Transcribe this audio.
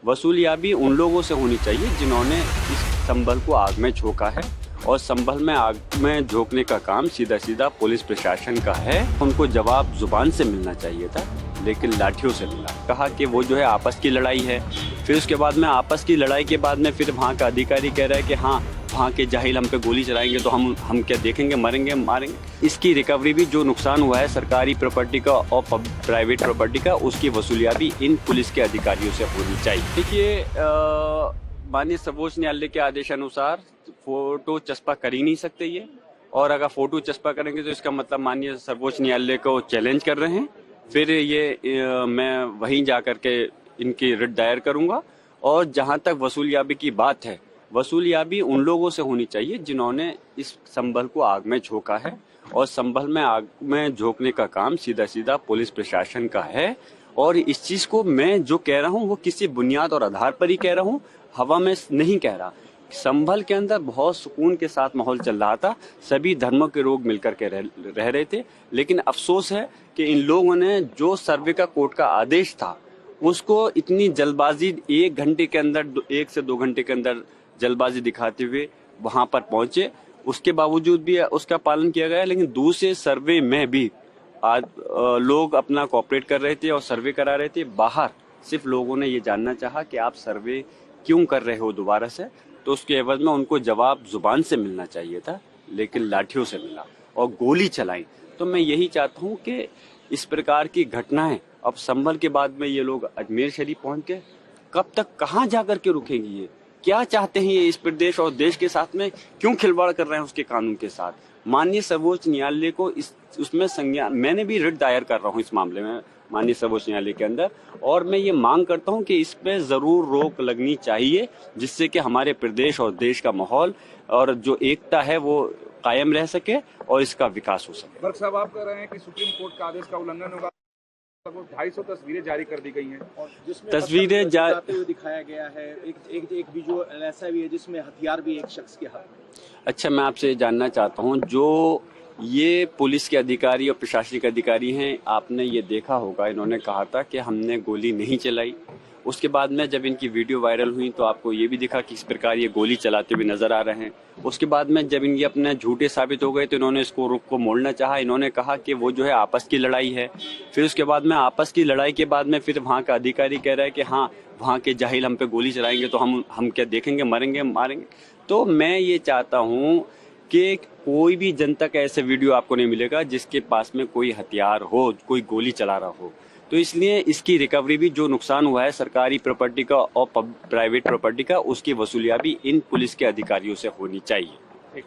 वसूलियाबी उन लोगों से होनी चाहिए जिन्होंने इस संभल को आग में झोंका है, और संभल में आग में झोंकने का काम सीधा सीधा पुलिस प्रशासन का है। उनको जवाब जुबान से मिलना चाहिए था, लेकिन लाठियों से मिला। कहा कि वो जो है आपस की लड़ाई है, फिर उसके बाद में आपस की लड़ाई के बाद में फिर वहाँ का अधिकारी कह रहा है कि हाँ वहाँ के जाहिल हम पे गोली चलाएंगे तो हम क्या देखेंगे, मरेंगे मारेंगे। इसकी रिकवरी भी जो नुकसान हुआ है सरकारी प्रॉपर्टी का और प्राइवेट प्रॉपर्टी का, उसकी वसूलियाबी इन पुलिस के अधिकारियों से होनी चाहिए। देखिए माननीय सर्वोच्च न्यायालय के आदेशानुसार फोटो चस्पा कर ही नहीं सकते ये, और अगर फोटो चस्पा करेंगे तो इसका मतलब माननीय सर्वोच्च न्यायालय को चैलेंज कर रहे हैं। फिर ये मैं वहीं जा कर के इनकी रिट दायर करूंगा। और जहां तक वसूलियाबी की बात है, वसूलियाबी उन लोगों से होनी चाहिए जिन्होंने इस संभल को आग में झोंका है, और संभल में आग में झोंकने का काम सीधा सीधा पुलिस प्रशासन का है। और इस चीज को मैं जो कह रहा हूँ वो किसी बुनियाद और आधार पर ही कह रहा हूँ, हवा में नहीं कह रहा। संभल के अंदर बहुत सुकून के साथ माहौल चल रहा था, सभी धर्मों के लोग मिलकर के रह रहे थे। लेकिन अफसोस है कि इन लोगों ने जो सर्वे का कोर्ट का आदेश था उसको इतनी जल्दबाजी, 1 घंटे के अंदर 1 से 2 घंटे के अंदर जल्दबाजी दिखाते हुए वहां पर पहुंचे। उसके बावजूद भी उसका पालन किया गया, लेकिन दूसरे सर्वे में भी आज लोग अपना कोऑपरेट कर रहे थे और सर्वे करा रहे थे। बाहर सिर्फ लोगों ने ये जानना चाहा कि आप सर्वे क्यों कर रहे हो दोबारा से, तो उसके एवज में उनको जवाब जुबान से मिलना चाहिए था, लेकिन लाठियों से मिला और गोली चलाई। तो मैं यही चाहता हूं कि इस प्रकार की घटनाएं, अब संभल के बाद में ये लोग अजमेर शरीफ पहुंच के कब तक कहां जाकर के रुकेंगी, ये क्या चाहते हैं, ये इस प्रदेश और देश के साथ में क्यों खिलवाड़ कर रहे हैं उसके कानून के साथ। माननीय सर्वोच्च न्यायालय को उसमें संज्ञान, मैंने भी रिट दायर कर रहा हूं इस मामले में माननीय सर्वोच्च न्यायालय के अंदर, और मैं ये मांग करता हूं कि इस पे जरूर रोक लगनी चाहिए, जिससे कि हमारे प्रदेश और देश का माहौल और जो एकता है वो कायम रह सके और इसका विकास हो सके। वर्क साहब, आप कह रहे हैं कि सुप्रीम कोर्ट का आदेश का उल्लंघन होगा। 250 तस्वीरें जारी कर दी गई हैं और जिसमें तस्वीरें जाते हुए दिखाया गया है। एक विजुअल ऐसा भी है जिसमें हथियार भी एक शख्स के हाथ में। अच्छा, मैं आपसे जानना चाहता हूं, जो ये पुलिस के अधिकारी और प्रशासनिक अधिकारी हैं, आपने ये देखा होगा, इन्होंने कहा था कि हमने गोली नहीं चलाई। उसके बाद में जब इनकी वीडियो वायरल हुई तो आपको ये भी दिखा कि इस प्रकार ये गोली चलाते हुए नजर आ रहे हैं। उसके बाद में जब इनके अपने झूठे साबित हो गए तो इन्होंने इसको रुख को मोड़ना चाहा। इन्होंने कहा कि वो जो है आपस की लड़ाई है। फिर उसके बाद में आपस की लड़ाई के बाद में फिर वहाँ का अधिकारी कह रहा है कि हाँ वहाँ के जाहिल हम पे गोली चलाएंगे तो हम क्या देखेंगे, मरेंगे मारेंगे। तो मैं ये चाहता हूँ कि कोई भी जनता का ऐसे वीडियो आपको नहीं मिलेगा जिसके पास में कोई हथियार हो, कोई गोली चला रहा हो। तो इसलिए इसकी रिकवरी भी, जो नुकसान हुआ है सरकारी प्रॉपर्टी का और प्राइवेट प्रॉपर्टी का, उसकी वसूलियाबी इन पुलिस के अधिकारियों से होनी चाहिए।